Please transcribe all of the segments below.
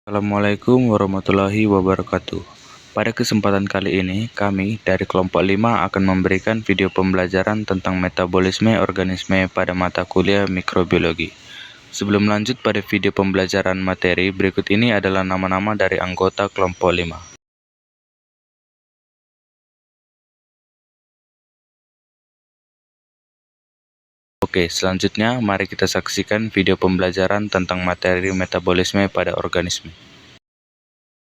Assalamualaikum warahmatullahi wabarakatuh. Pada kesempatan kali ini, kami dari kelompok 5 akan memberikan video pembelajaran tentang metabolisme organisme pada mata kuliah mikrobiologi. Sebelum lanjut pada video pembelajaran materi, berikut ini adalah nama-nama dari anggota kelompok 5. Oke, selanjutnya mari kita saksikan video pembelajaran tentang materi metabolisme pada organisme.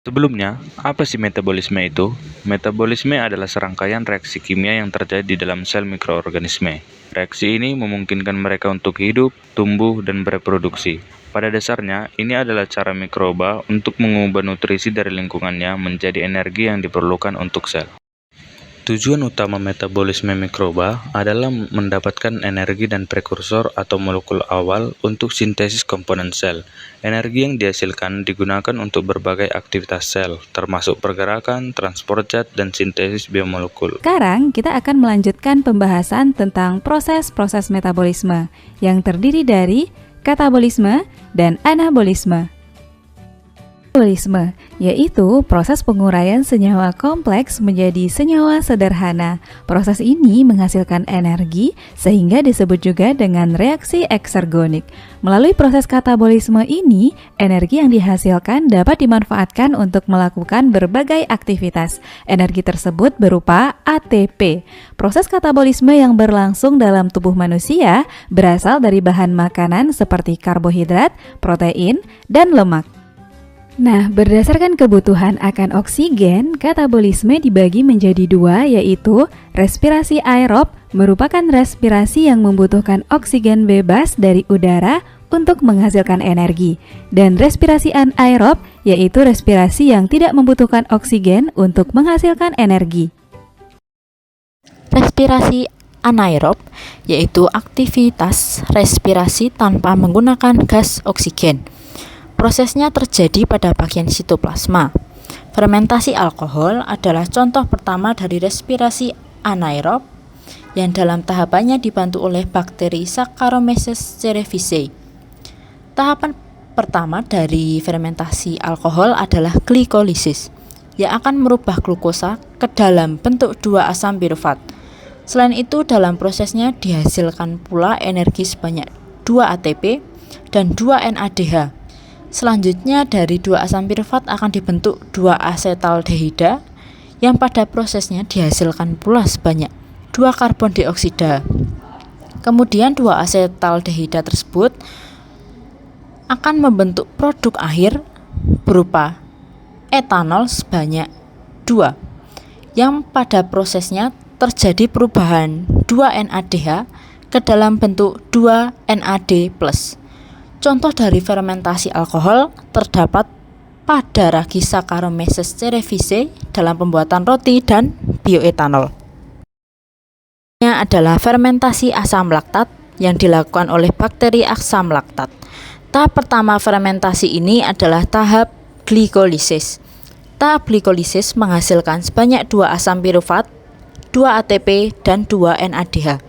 Sebelumnya, apa sih metabolisme itu? Metabolisme adalah serangkaian reaksi kimia yang terjadi di dalam sel mikroorganisme. Reaksi ini memungkinkan mereka untuk hidup, tumbuh, dan bereproduksi. Pada dasarnya, ini adalah cara mikroba untuk mengubah nutrisi dari lingkungannya menjadi energi yang diperlukan untuk sel. Tujuan utama metabolisme mikroba adalah mendapatkan energi dan prekursor atau molekul awal untuk sintesis komponen sel. Energi yang dihasilkan digunakan untuk berbagai aktivitas sel, termasuk pergerakan, transport zat, dan sintesis biomolekul. Sekarang kita akan melanjutkan pembahasan tentang proses-proses metabolisme yang terdiri dari katabolisme dan anabolisme. Metabolisme yaitu proses penguraian senyawa kompleks menjadi senyawa sederhana. Proses ini menghasilkan energi sehingga disebut juga dengan reaksi eksergonik. Melalui proses katabolisme ini, energi yang dihasilkan dapat dimanfaatkan untuk melakukan berbagai aktivitas. Energi tersebut berupa ATP. Proses katabolisme yang berlangsung dalam tubuh manusia berasal dari bahan makanan seperti karbohidrat, protein, dan lemak. Nah, berdasarkan kebutuhan akan oksigen, katabolisme dibagi menjadi dua, yaitu respirasi aerob merupakan respirasi yang membutuhkan oksigen bebas dari udara untuk menghasilkan energi, dan respirasi anaerob yaitu respirasi yang tidak membutuhkan oksigen untuk menghasilkan energi. Respirasi anaerob yaitu aktivitas respirasi tanpa menggunakan gas oksigen. Prosesnya terjadi pada bagian sitoplasma. Fermentasi alkohol adalah contoh pertama dari respirasi anaerob yang dalam tahapannya dibantu oleh bakteri Saccharomyces cerevisiae. Tahapan pertama dari fermentasi alkohol adalah glikolisis yang akan merubah glukosa ke dalam bentuk 2 asam pirufat. Selain itu, dalam prosesnya dihasilkan pula energi sebanyak 2 ATP dan 2 NADH. Selanjutnya dari 2 asam pirufat akan dibentuk 2 asetaldehida yang pada prosesnya dihasilkan pula sebanyak 2 karbon dioksida. Kemudian 2 asetaldehida tersebut akan membentuk produk akhir berupa etanol sebanyak 2 yang pada prosesnya terjadi perubahan 2 NADH ke dalam bentuk 2 NAD+. Contoh dari fermentasi alkohol terdapat pada ragi Saccharomyces cerevisiae dalam pembuatan roti dan bioetanol. Ini adalah fermentasi asam laktat yang dilakukan oleh bakteri asam laktat. Tahap pertama fermentasi ini adalah tahap glikolisis. Tahap glikolisis menghasilkan sebanyak 2 asam pirufat, 2 ATP, dan 2 NADH.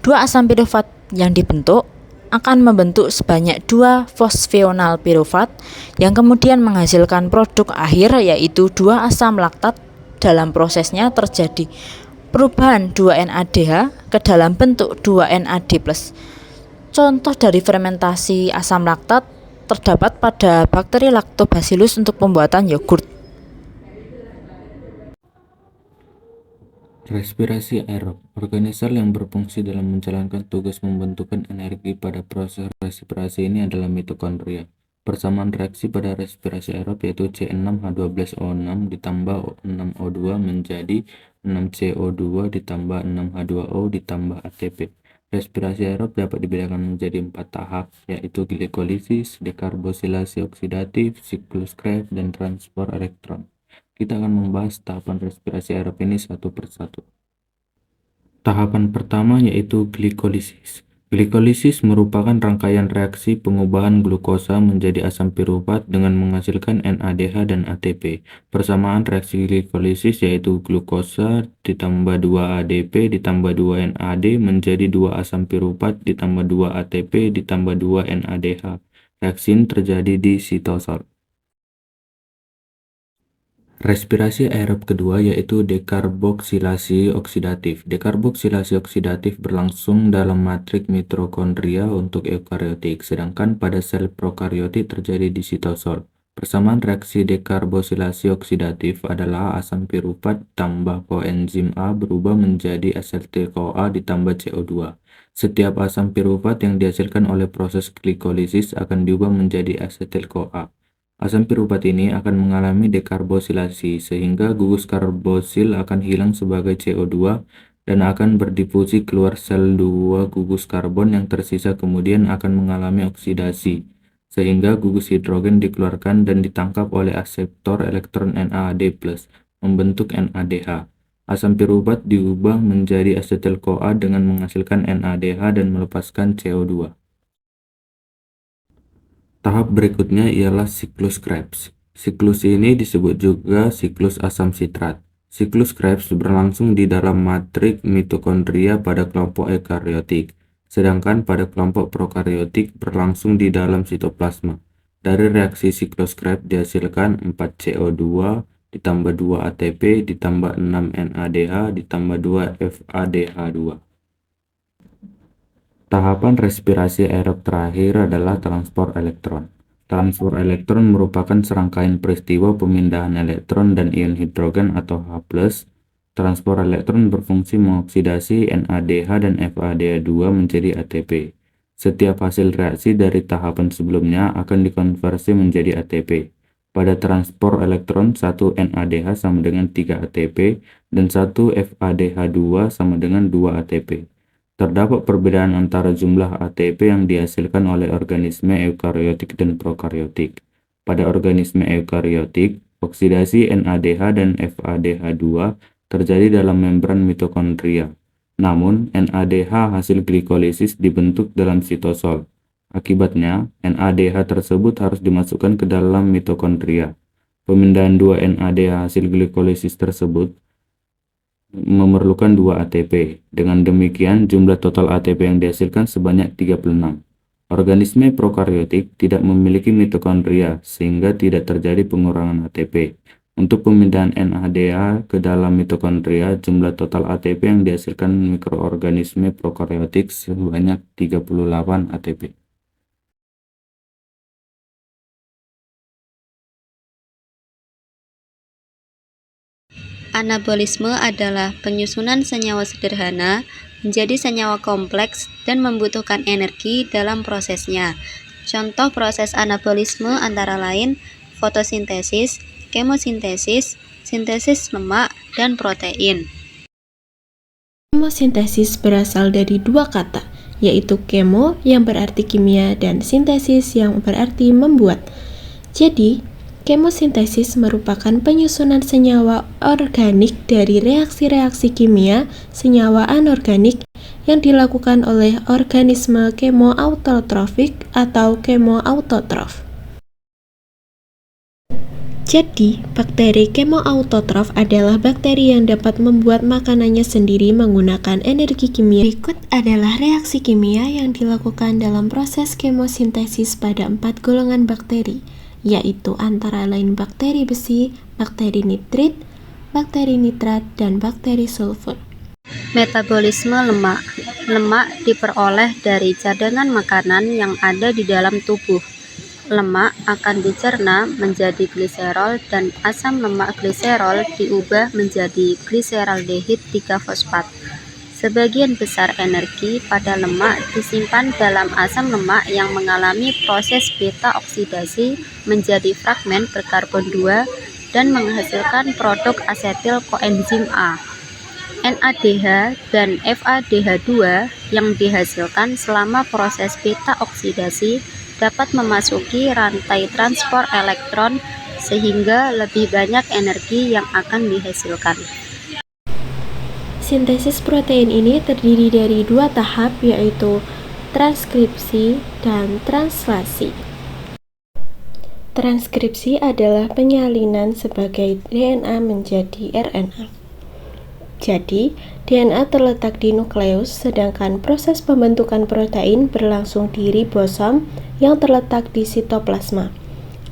2 asam pirufat yang dibentuk akan membentuk sebanyak 2 fosfional pirufat yang kemudian menghasilkan produk akhir yaitu 2 asam laktat. Dalam prosesnya terjadi perubahan 2 NADH ke dalam bentuk 2 NAD+. Contoh dari fermentasi asam laktat terdapat pada bakteri Lactobacillus untuk pembuatan yogurt. Respirasi aerob, organisme yang berfungsi dalam menjalankan tugas membentukkan energi pada proses respirasi ini adalah mitokondria. Persamaan reaksi pada respirasi aerob yaitu C6H12O6 ditambah 6O2 menjadi 6CO2 ditambah 6H2O ditambah ATP. Respirasi aerob dapat dibedakan menjadi 4 tahap, yaitu glikolisis, dekarbosilasi oksidatif, siklus Krebs, dan transport elektron. Kita akan membahas tahapan respirasi aerob ini satu persatu. Tahapan pertama yaitu glikolisis. Glikolisis merupakan rangkaian reaksi pengubahan glukosa menjadi asam pirufat dengan menghasilkan NADH dan ATP. Persamaan reaksi glikolisis yaitu glukosa ditambah 2 ADP ditambah 2 NAD menjadi 2 asam pirufat ditambah 2 ATP ditambah 2 NADH. Reaksi ini terjadi di sitosol. Respirasi aerob kedua yaitu dekarboksilasi oksidatif. Dekarboksilasi oksidatif berlangsung dalam matrik mitokondria untuk eukariotik, sedangkan pada sel prokariotik terjadi di sitosol. Persamaan reaksi dekarboksilasi oksidatif adalah asam piruvat tambah koenzim A berubah menjadi asetil-CoA ditambah CO2. Setiap asam piruvat yang dihasilkan oleh proses glikolisis akan diubah menjadi asetil-CoA. Asam piruvat ini akan mengalami dekarboksilasi, sehingga gugus karbosil akan hilang sebagai CO2 dan akan berdifusi keluar sel 2 gugus karbon yang tersisa kemudian akan mengalami oksidasi, sehingga gugus hidrogen dikeluarkan dan ditangkap oleh akseptor elektron NAD+, membentuk NADH. Asam piruvat diubah menjadi asetil-CoA dengan menghasilkan NADH dan melepaskan CO2. Tahap berikutnya ialah siklus Krebs. Siklus ini disebut juga siklus asam sitrat. Siklus Krebs berlangsung di dalam matrik mitokondria pada kelompok eukariotik, sedangkan pada kelompok prokariotik berlangsung di dalam sitoplasma. Dari reaksi siklus Krebs dihasilkan 4 CO2 ditambah 2 ATP ditambah 6 NADH ditambah 2 FADH2. Tahapan respirasi aerob terakhir adalah transport elektron. Transport elektron merupakan serangkaian peristiwa pemindahan elektron dan ion hidrogen atau H+. Transport elektron berfungsi mengoksidasi NADH dan FADH2 menjadi ATP. Setiap hasil reaksi dari tahapan sebelumnya akan dikonversi menjadi ATP. Pada transport elektron, 1 NADH sama dengan 3 ATP dan 1 FADH2 sama dengan 2 ATP. Terdapat perbedaan antara jumlah ATP yang dihasilkan oleh organisme eukariotik dan prokariotik. Pada organisme eukariotik, oksidasi NADH dan FADH2 terjadi dalam membran mitokondria. Namun, NADH hasil glikolisis dibentuk dalam sitosol. Akibatnya, NADH tersebut harus dimasukkan ke dalam mitokondria. Pemindahan 2 NADH hasil glikolisis tersebut memerlukan 2 ATP. Dengan demikian, jumlah total ATP yang dihasilkan sebanyak 36. Organisme prokariotik tidak memiliki mitokondria, sehingga tidak terjadi pengurangan ATP. Untuk pemindahan NADH ke dalam mitokondria, jumlah total ATP yang dihasilkan mikroorganisme prokariotik sebanyak 38 ATP. Anabolisme adalah penyusunan senyawa sederhana menjadi senyawa kompleks dan membutuhkan energi dalam prosesnya. Contoh proses anabolisme antara lain fotosintesis, kemosintesis, sintesis lemak, dan protein. Kemosintesis berasal dari 2 kata, yaitu kemo yang berarti kimia dan sintesis yang berarti membuat. Jadi, kemosintesis merupakan penyusunan senyawa organik dari reaksi-reaksi kimia senyawa anorganik yang dilakukan oleh organisme kemoautotrofik atau kemoautotrof. Jadi, bakteri kemoautotrof adalah bakteri yang dapat membuat makanannya sendiri menggunakan energi kimia. Berikut adalah reaksi kimia yang dilakukan dalam proses kemosintesis pada 4 golongan bakteri, yaitu antara lain bakteri besi, bakteri nitrit, bakteri nitrat, dan bakteri sulfur. Metabolisme lemak. Lemak diperoleh dari cadangan makanan yang ada di dalam tubuh. Lemak akan dicerna menjadi gliserol dan asam lemak gliserol diubah menjadi gliseraldehid 3-fosfat. Sebagian besar energi pada lemak disimpan dalam asam lemak yang mengalami proses beta oksidasi menjadi fragmen berkarbon 2 dan menghasilkan produk asetil koenzim A. NADH dan FADH2 yang dihasilkan selama proses beta oksidasi dapat memasuki rantai transport elektron sehingga lebih banyak energi yang akan dihasilkan. Sintesis protein ini terdiri dari 2 tahap, yaitu transkripsi dan translasi. Transkripsi adalah penyalinan sebagai DNA menjadi RNA. Jadi, DNA terletak di nukleus, sedangkan proses pembentukan protein berlangsung di ribosom yang terletak di sitoplasma.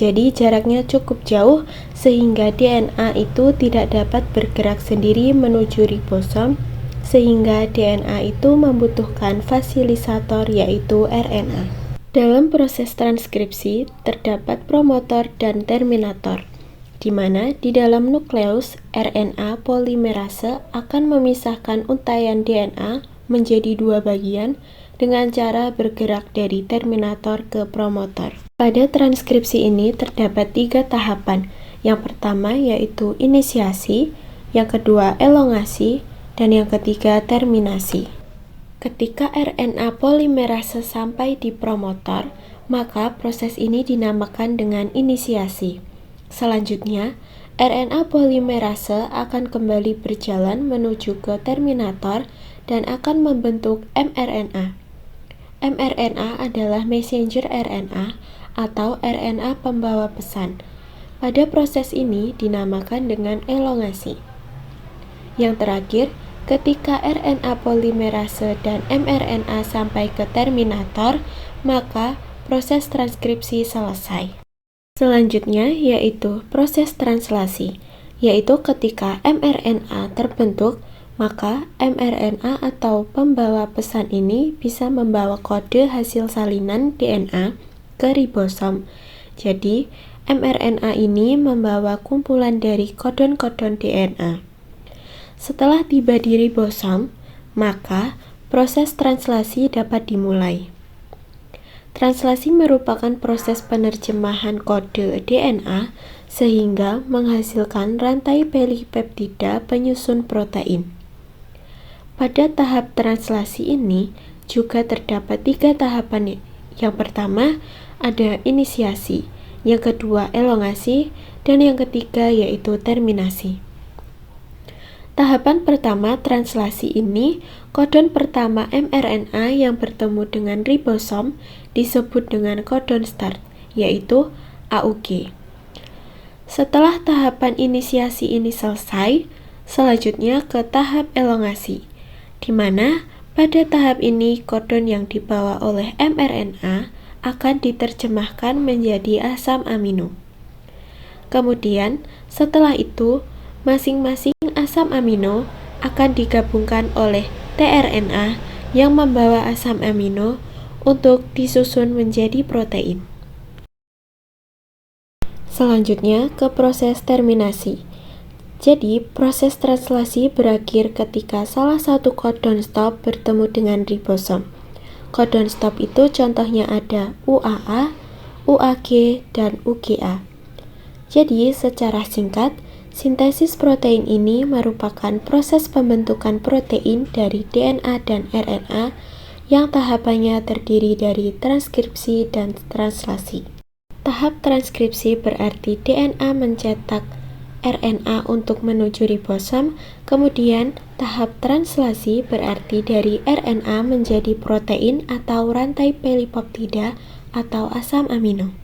Jadi jaraknya cukup jauh sehingga DNA itu tidak dapat bergerak sendiri menuju ribosom, sehingga DNA itu membutuhkan fasilisator yaitu RNA. Dalam proses transkripsi terdapat promotor dan terminator, di mana di dalam nukleus RNA polimerase akan memisahkan untaian DNA menjadi dua bagian dengan cara bergerak dari terminator ke promotor. Pada transkripsi ini terdapat 3 tahapan. Yang pertama yaitu inisiasi, yang kedua elongasi, dan yang ketiga terminasi. Ketika RNA polimerase sampai di promotor, maka proses ini dinamakan dengan inisiasi. Selanjutnya, RNA polimerase akan kembali berjalan menuju ke terminator dan akan membentuk mRNA. mRNA adalah messenger RNA atau RNA pembawa pesan. Pada proses ini dinamakan dengan elongasi. Yang terakhir, ketika RNA polimerase dan mRNA sampai ke terminator, maka proses transkripsi selesai. Selanjutnya yaitu proses translasi, yaitu ketika mRNA terbentuk, maka mRNA atau pembawa pesan ini bisa membawa kode hasil salinan DNA ke ribosom. Jadi, mRNA ini membawa kumpulan dari kodon-kodon DNA. Setelah tiba di ribosom, maka proses translasi dapat dimulai. Translasi merupakan proses penerjemahan kode DNA sehingga menghasilkan rantai polipeptida penyusun protein. Pada tahap translasi ini juga terdapat 3 tahapan. Yang pertama ada inisiasi, yang kedua elongasi, dan yang ketiga yaitu terminasi. Tahapan pertama translasi ini, kodon pertama mRNA yang bertemu dengan ribosom disebut dengan kodon start, yaitu AUG. Setelah tahapan inisiasi ini selesai, selanjutnya ke tahap elongasi, di mana pada tahap ini kodon yang dibawa oleh mRNA akan diterjemahkan menjadi asam amino. Kemudian, setelah itu, masing-masing asam amino akan digabungkan oleh tRNA yang membawa asam amino untuk disusun menjadi protein. Selanjutnya ke proses terminasi. Jadi, proses translasi berakhir ketika salah satu kodon stop bertemu dengan ribosom. Kodon stop itu contohnya ada UAA, UAG, dan UGA. Jadi, secara singkat, sintesis protein ini merupakan proses pembentukan protein dari DNA dan RNA yang tahapannya terdiri dari transkripsi dan translasi. Tahap transkripsi berarti DNA mencetak RNA untuk menuju ribosom, kemudian tahap translasi berarti dari RNA menjadi protein atau rantai polipeptida atau asam amino.